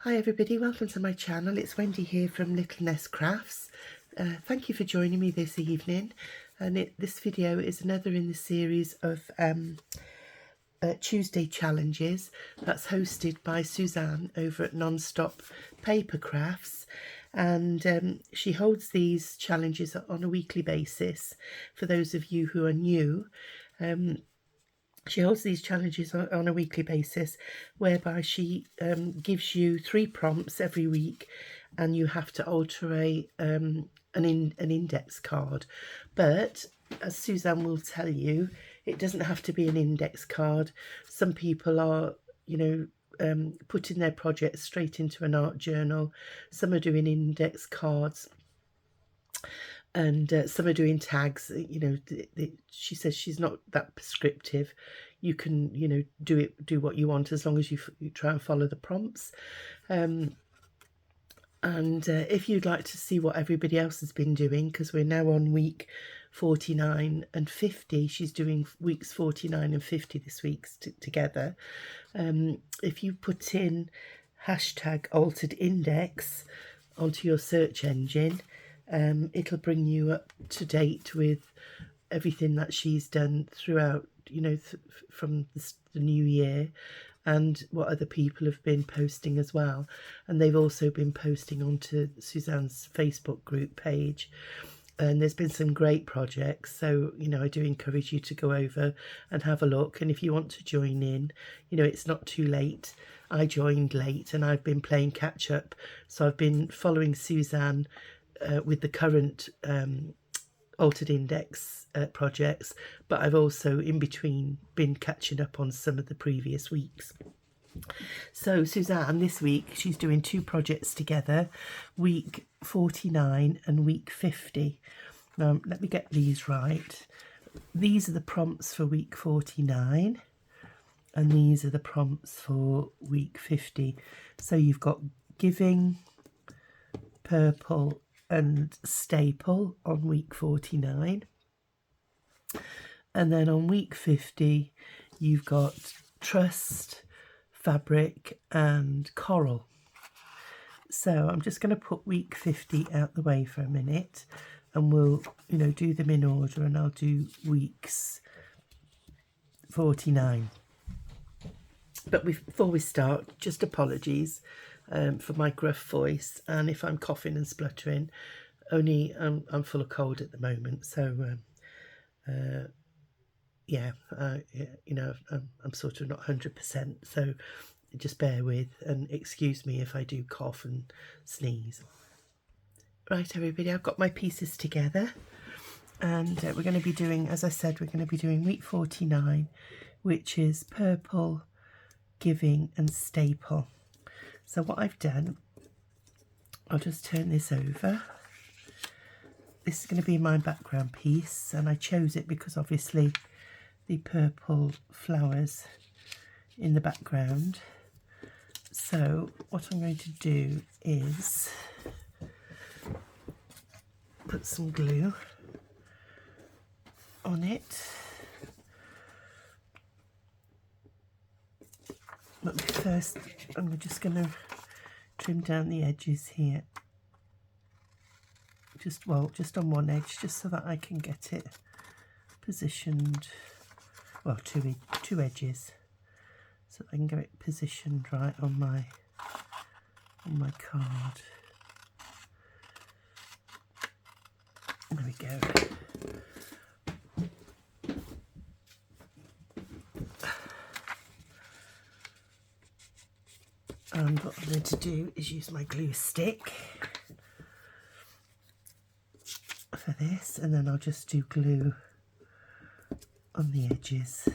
Hi everybody, welcome to my channel. It's Wendy here from Little Nest Crafts. Thank you for joining me this evening, and this video is another in the series of Tuesday challenges that's hosted by Suzanne over at Nonstoppapercrafts, and she holds these challenges on a weekly basis. For those of you who are new, she holds these challenges on a weekly basis, whereby she gives you 3 prompts every week, and you have to alter an index card. But as Suzanne will tell you, it doesn't have to be an index card. Some people are, putting their projects straight into an art journal. Some are doing index cards, and some are doing tags. She says she's not that prescriptive. You can do what you want, as long as you try and follow the prompts. And if you'd like to see what everybody else has been doing, because we're now on week 49 and 50, she's doing weeks 49 and 50 this week together. If you put in hashtag altered index onto your search engine, it'll bring you up to date with everything that she's done throughout, from the new year, and what other people have been posting as well. And they've also been posting onto Suzanne's Facebook group page, and there's been some great projects. So I do encourage you to go over and have a look, and if you want to join in, it's not too late. I joined late and I've been playing catch up, so I've been following Suzanne with the current altered index projects, but I've also in between been catching up on some of the previous weeks. So Suzanne, this week, she's doing 2 projects together, week 49 and week 50. Now, let me get these right. These are the prompts for week 49, and these are the prompts for week 50. So you've got giving, purple and staple on week 49, and then on week 50 you've got trust, fabric and coral. So I'm just going to put week 50 out the way for a minute, and we'll do them in order, and I'll do weeks 49. But before we start, just apologies for my gruff voice, and if I'm coughing and spluttering, only I'm full of cold at the moment. So I'm sort of not 100%, so just bear with and excuse me if I do cough and sneeze. Right everybody, I've got my pieces together, and we're going to be doing, as I said, we're going to be doing week 49, which is purple, giving and staple. So what I've done, I'll just turn this over. This is going to be my background piece, and I chose it because obviously the purple flowers in the background. So what I'm going to do is put some glue on it. But first, I'm just going to trim down the edges here. Just on one edge, just so that I can get it positioned. Well, two edges, so I can get it positioned right on my card. There we go. And what I'm going to do is use my glue stick for this, and then I'll just do glue on the edges.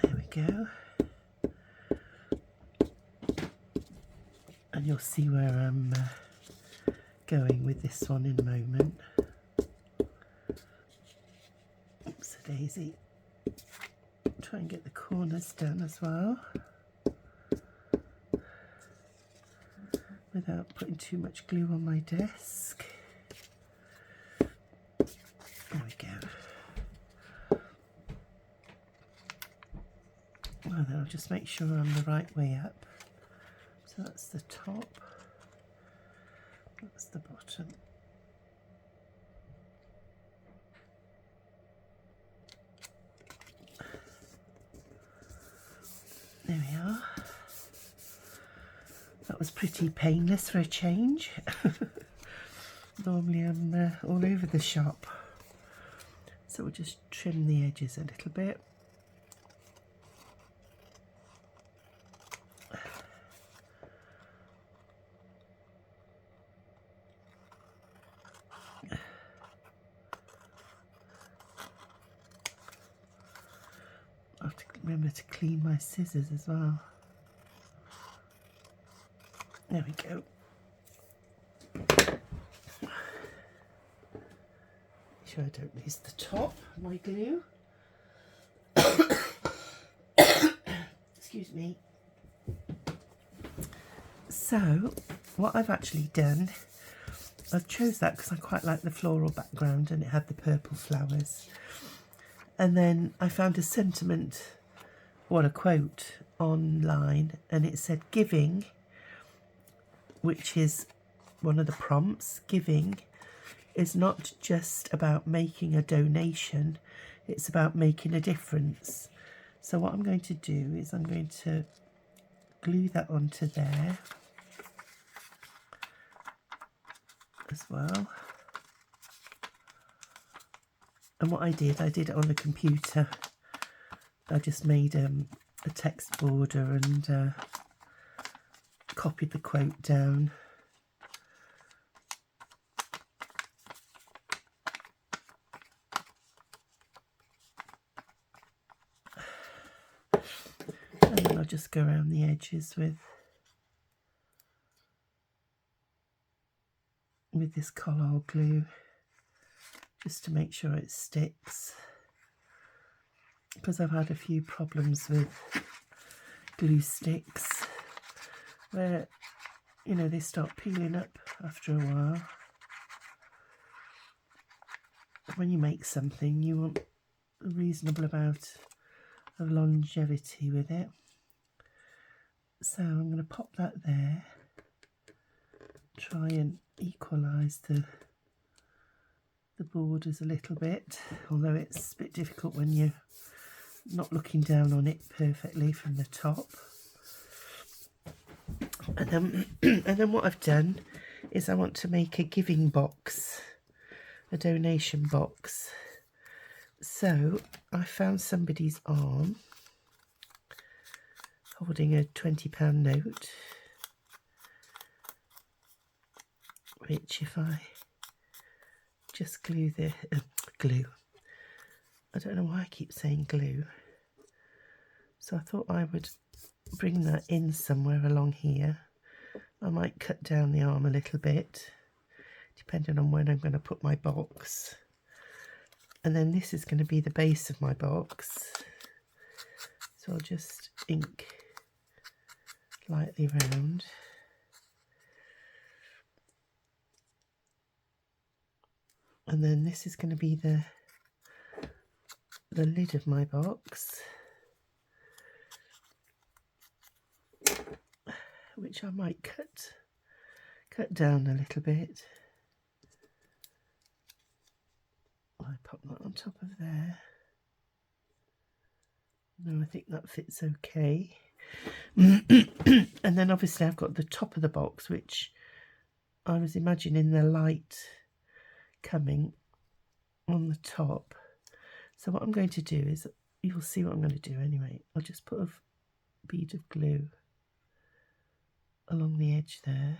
There we go. And you'll see where I'm going with this one in a moment. Oops, a daisy. Try and get the corners done as well, without putting too much glue on my desk. There we go. Well, then I'll just make sure I'm the right way up. So that's the top, that's the bottom. There we are. That was pretty painless for a change. Normally I'm all over the shop. So we'll just trim the edges a little bit. I have to remember to clean my scissors as well. There we go. Make sure I don't lose the top of my glue. Excuse me. So, what I've actually done, I've chose that because I quite like the floral background and it had the purple flowers. And then I found a sentiment, or a quote online, and it said giving, which is one of the prompts, giving is not just about making a donation, it's about making a difference. So what I'm going to do is I'm going to glue that onto there as well. And what I did it on the computer. I just made a text border and copied the quote down. And then I'll just go around the edges with this collard glue, just to make sure it sticks, because I've had a few problems with glue sticks where, you know, they start peeling up after a while. When you make something, you want a reasonable amount of longevity with it. So I'm going to pop that there, try and equalise the borders a little bit, although it's a bit difficult when you're not looking down on it perfectly from the top. And then what I've done is I want to make a giving box, a donation box. So I found somebody's arm holding a £20 note, which if I just glue the glue, I don't know why I keep saying glue, so I thought I would bring that in somewhere along here. I might cut down the arm a little bit depending on when I'm going to put my box, and then this is going to be the base of my box, so I'll just ink lightly round. And then this is going to be the lid of my box, which I might cut down a little bit. I pop that on top of there. No, I think that fits okay. And then obviously I've got the top of the box, which I was imagining the light coming on the top. So what I'm going to do is, you'll see what I'm going to do anyway. I'll just put a bead of glue along the edge there.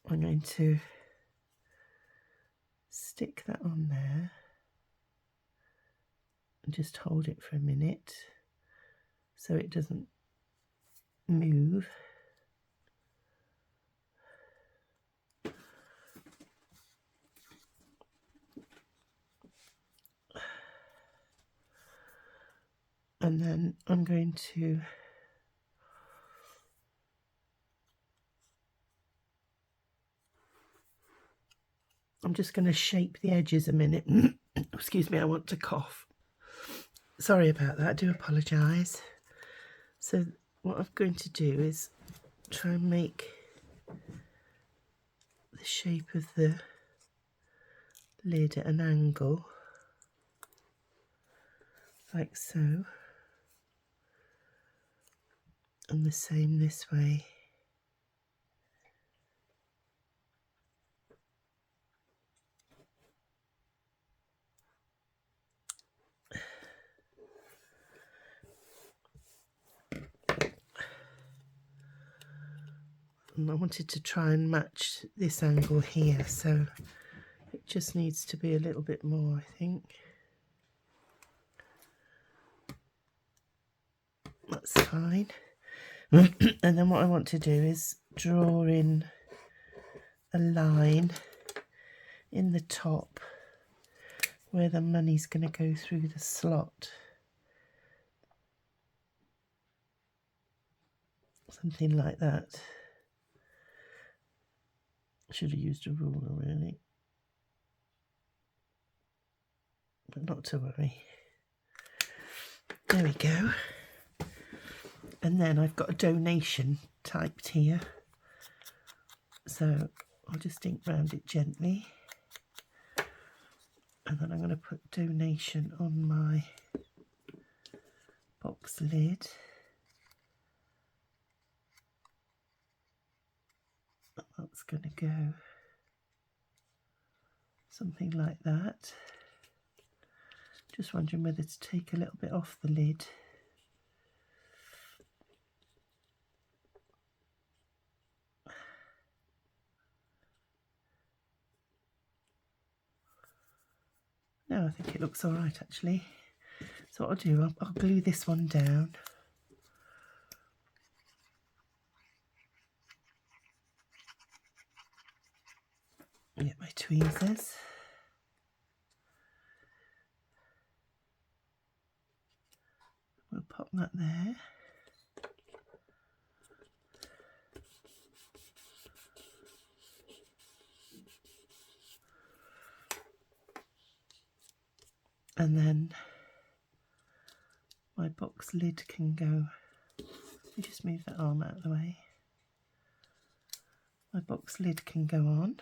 I'm going to stick that on there and just hold it for a minute so it doesn't move. And then I'm going to I'm just going to shape the edges a minute. Excuse me, I want to cough. Sorry about that, I do apologise. So what I'm going to do is try and make the shape of the lid at an angle, like so, and the same this way. And I wanted to try and match this angle here, so it just needs to be a little bit more, I think. That's fine. And then what I want to do is draw in a line in the top where the money's going to go through the slot. Something like that. Should have used a ruler really, but not to worry. There we go. And then I've got a donation typed here, so I'll just ink round it gently, and then I'm going to put donation on my box lid. That's going to go something like that. Just wondering whether to take a little bit off the lid. No, I think it looks all right actually. So what I'll do, I'll glue this one down. Get my tweezers. We'll pop that there. And then my box lid can go, let me just move that arm out of the way. My box lid can go on.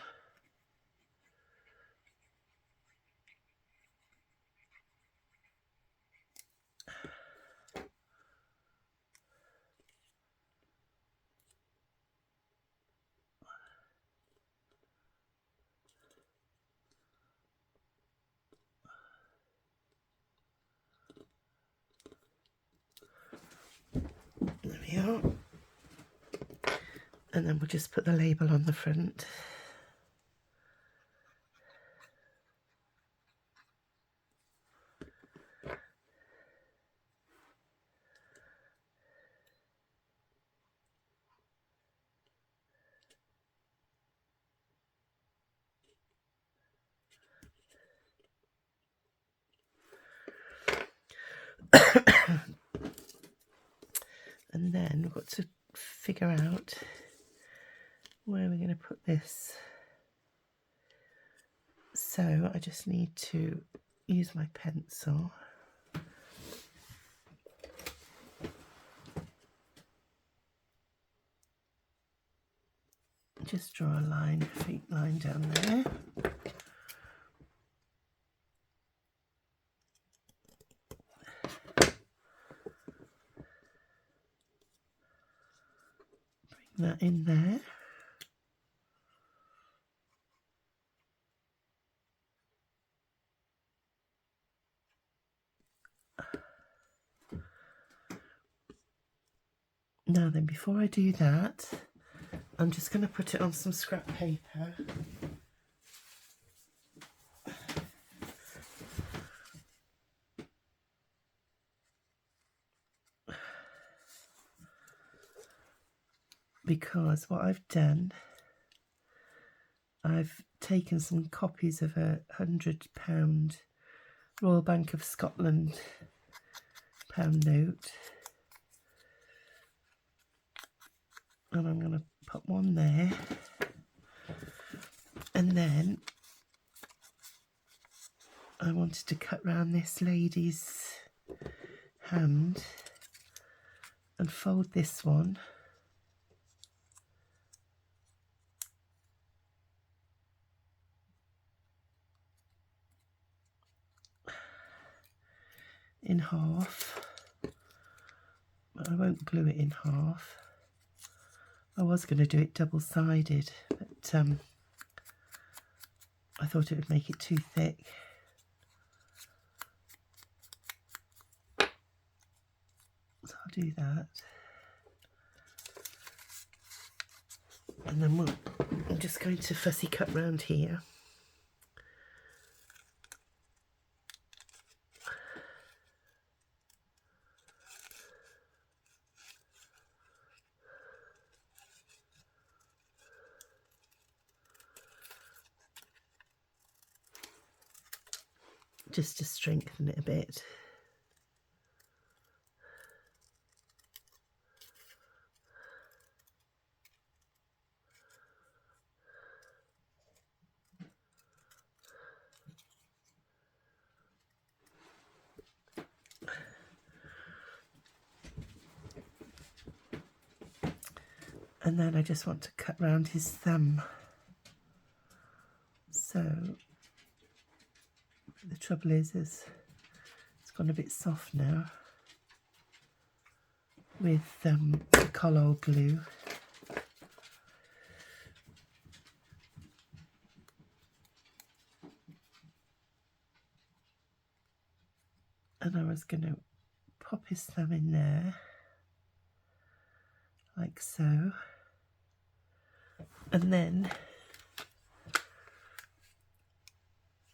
There we are. And then we'll just put the label on the front. And then we've got to figure out where we're going to put this. So I just need to use my pencil. Just draw a line, feet line down there. Bring that in there. Now then, before I do that, I'm just going to put it on some scrap paper. Because what I've done, I've taken some copies of a £100 Royal Bank of Scotland pound note, and I'm going to put one there, and then I wanted to cut round this lady's hand and fold this one in half, but I won't glue it in half. I was going to do it double-sided, but I thought it would make it too thick. So I'll do that. And then I'm just going to fussy cut round here. Just to strengthen it a bit. And then I just want to cut round his thumb. So the trouble is it's gone a bit soft now with the collal glue. And I was going to pop his thumb in there, like so. And then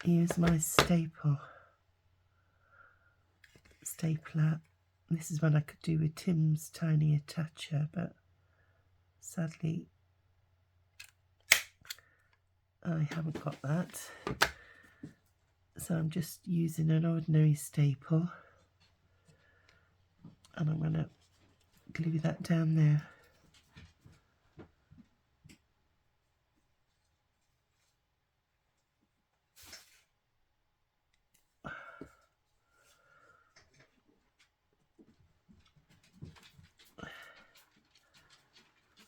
use my stapler. This is one I could do with Tim's tiny attacher, but sadly I haven't got that. So I'm just using an ordinary staple, and I'm going to glue that down there.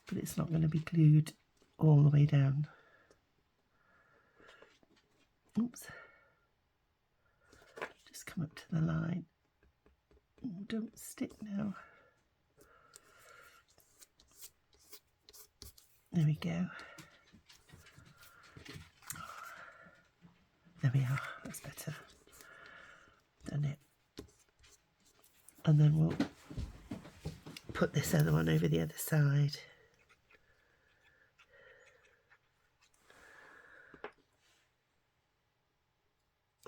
But it's not going to be glued all the way down. Oops. Just come up to the line. Oh, don't stick now. There we go. There we are. That's better. Done it. And then we'll put this other one over the other side.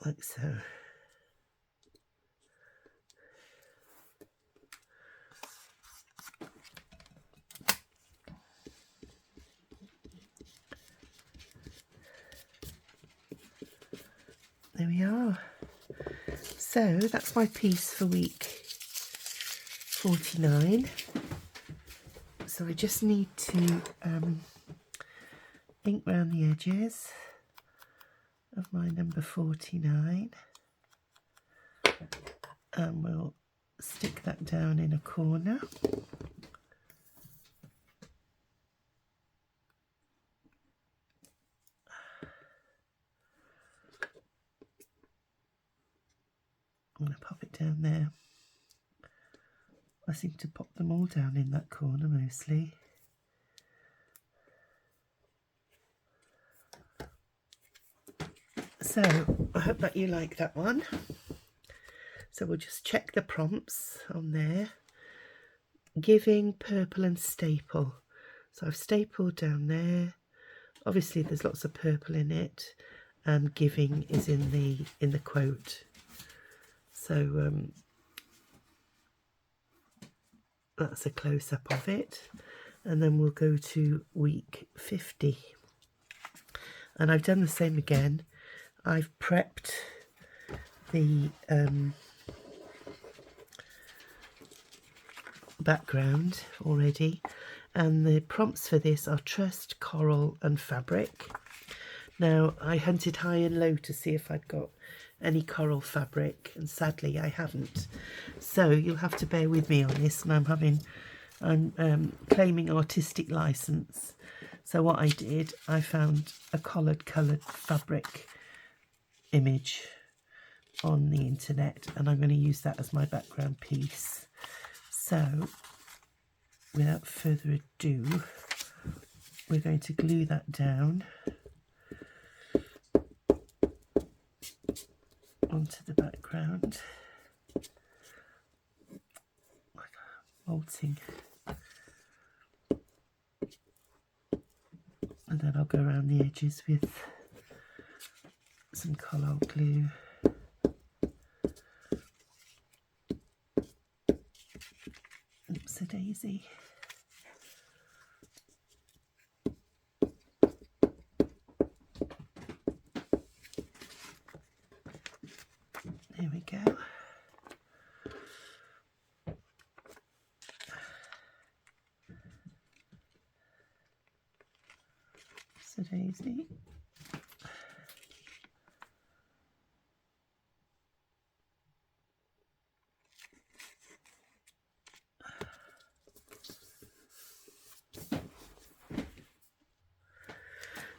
Like so. There we are. So that's my piece for week 49. So I just need to ink round the edges of my number 49, and we'll stick that down in a corner. I'm going to pop it down there. I seem to pop them all down in that corner mostly. So I hope that you like that one. So we'll just check the prompts on there. Giving, purple and staple. So I've stapled down there. Obviously there's lots of purple in it, and giving is in the quote. So that's a close-up of it. And then we'll go to week 50. And I've done the same again. I've prepped the background already, and the prompts for this are trust, coral and fabric. Now I hunted high and low to see if I'd got any coral fabric, and sadly I haven't. So you'll have to bear with me on this, and I'm claiming artistic license. So what I did, I found a coloured fabric image on the internet, and I'm going to use that as my background piece. So without further ado, we're going to glue that down onto the background, like waltzing, and then I'll go around the edges with some colour glue. Oops-a-daisy. There we go. Oops-a-daisy.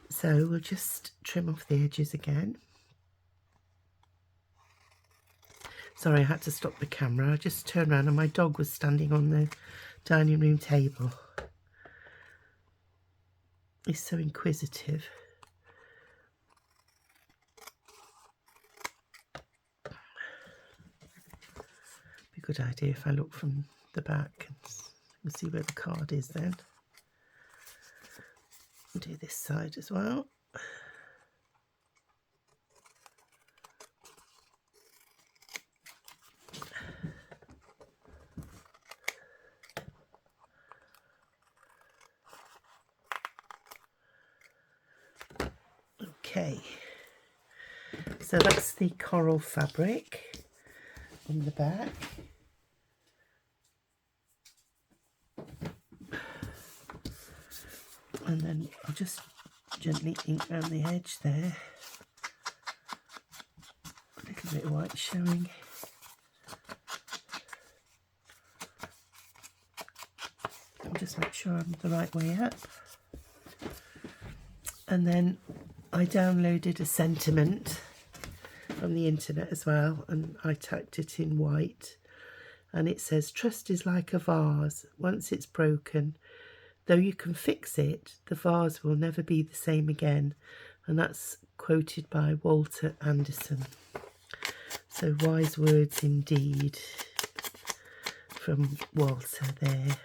So we'll just trim off the edges again. Sorry, I had to stop the camera. I just turned around and my dog was standing on the dining room table. He's so inquisitive. Be a good idea if I look from the back and see where the card is then. I'll do this side as well. Okay, so that's the coral fabric on the back. And then I'll just gently ink around the edge there. A little bit of white showing. I'll just make sure I'm the right way up. And then I downloaded a sentiment from the internet as well, and I typed it in white, and it says, "Trust is like a vase. Once it's broken, though you can fix it, the vase will never be the same again." And that's quoted by Walter Anderson. So wise words indeed from Walter there.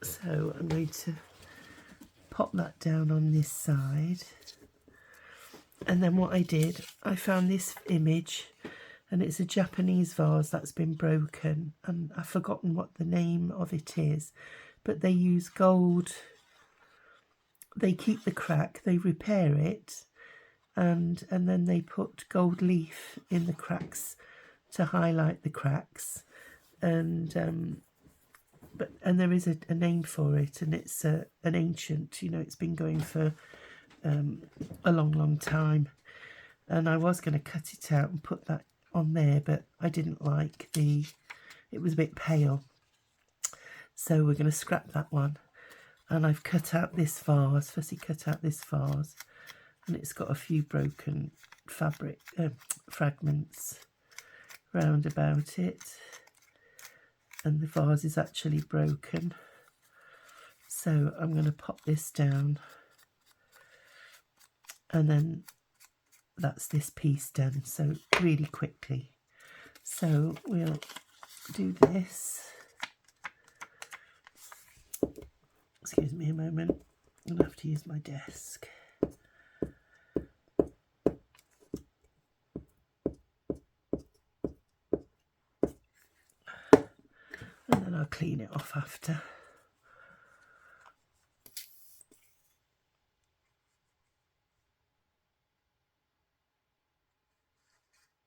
So I'm going to pop that down on this side. And then what I did, I found this image, and it's a Japanese vase that's been broken, and I've forgotten what the name of it is, but they use gold. They keep the crack, they repair it, and then they put gold leaf in the cracks to highlight the cracks, and there is a name for it, and it's an ancient, you know, it's been going for a long time, and I was going to cut it out and put that on there, but I didn't like it was a bit pale, so we're going to scrap that one. And I've cut out this vase, firstly cut out this vase, and it's got a few broken fabric fragments round about it, and the vase is actually broken. So I'm going to pop this down, and then that's this piece done, so really quickly. So we'll do this. Excuse me a moment, I'm going to have to use my desk. And then I'll clean it off after.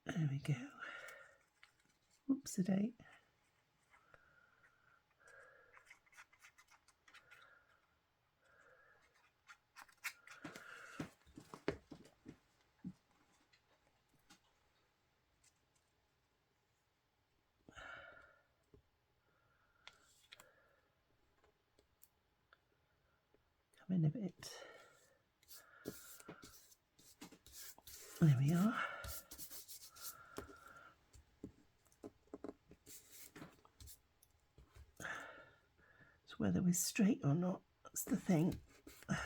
There we go. Oops-a-date. come in a bit. There we are. It's whether we're straight or not, that's the thing. There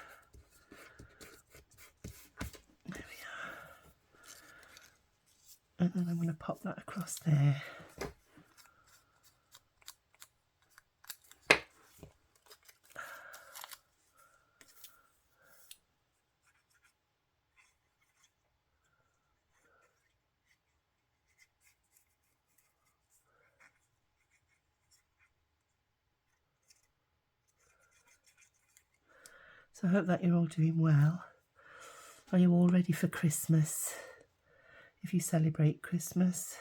we are. And then I'm going to pop that across there. So I hope that you're all doing well. Are you all ready for Christmas? If you celebrate Christmas.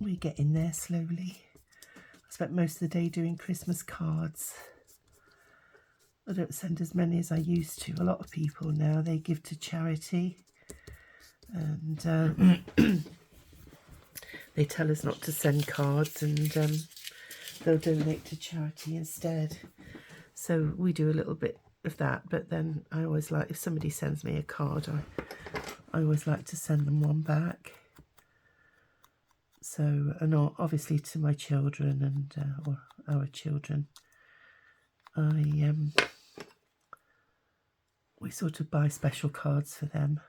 We're getting there slowly. I spent most of the day doing Christmas cards. I don't send as many as I used to. A lot of people now, they give to charity. And they tell us not to send cards, and they'll donate to charity instead. So we do a little bit of that, but then I always like, if somebody sends me a card, I always like to send them one back. So, and obviously to my children and or our children, we sort of buy special cards for them.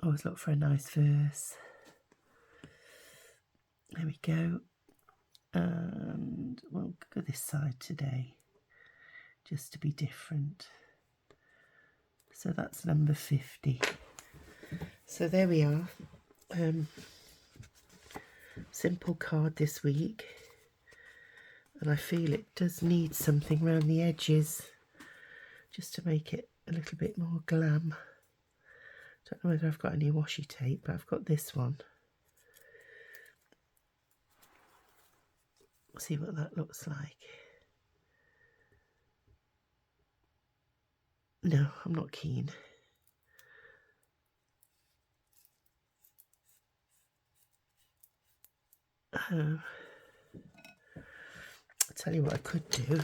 Always look for a nice verse. There we go. And we'll go this side today, just to be different. So that's number 50. So there we are. Simple card this week. And I feel it does need something around the edges, just to make it a little bit more glam. Don't know whether I've got any washi tape, but I've got this one. See what that looks like. No, I'm not keen. I'll tell you what I could do.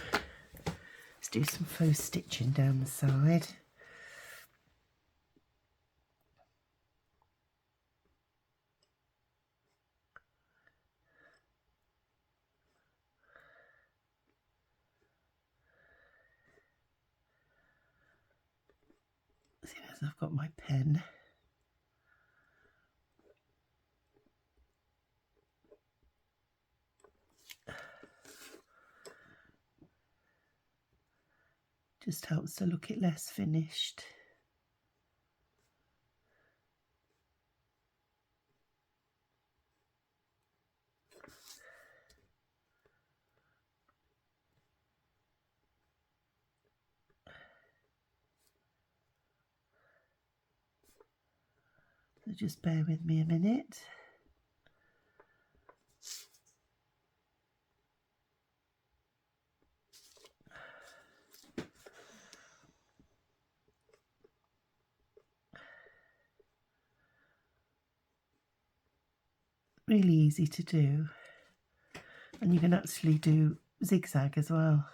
Let's do some faux stitching down the side. As soon as I've got my pen. Just helps to look it less finished. So just bear with me a minute. Really easy to do, and you can actually do zigzag as well.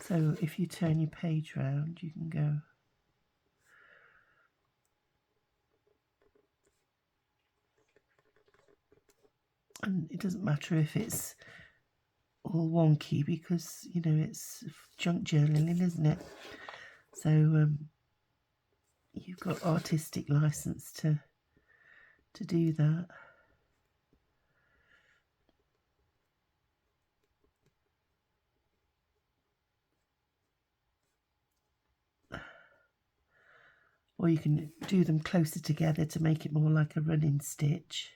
So if you turn your page round, you can go. And it doesn't matter if it's all wonky, because, you know, it's junk journaling, isn't it? So you've got artistic license to do that. Or you can do them closer together to make it more like a running stitch.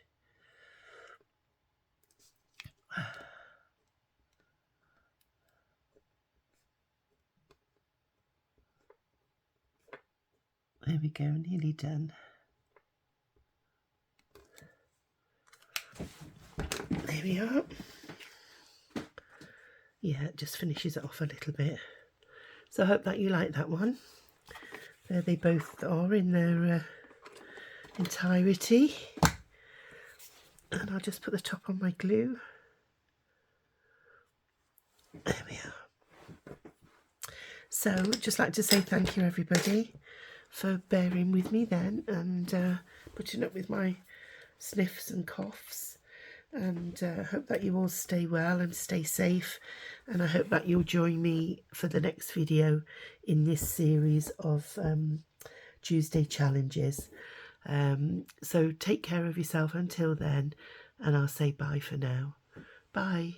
There we go, nearly done. There we are. Yeah, it just finishes it off a little bit. So I hope that you like that one. There they both are in their entirety. And I'll just put the top on my glue. There we are. So just like to say thank you everybody for bearing with me then, and putting up with my sniffs and coughs, and hope that you all stay well and stay safe, and I hope that you'll join me for the next video in this series of Tuesday challenges. So take care of yourself until then, and I'll say bye for now. Bye.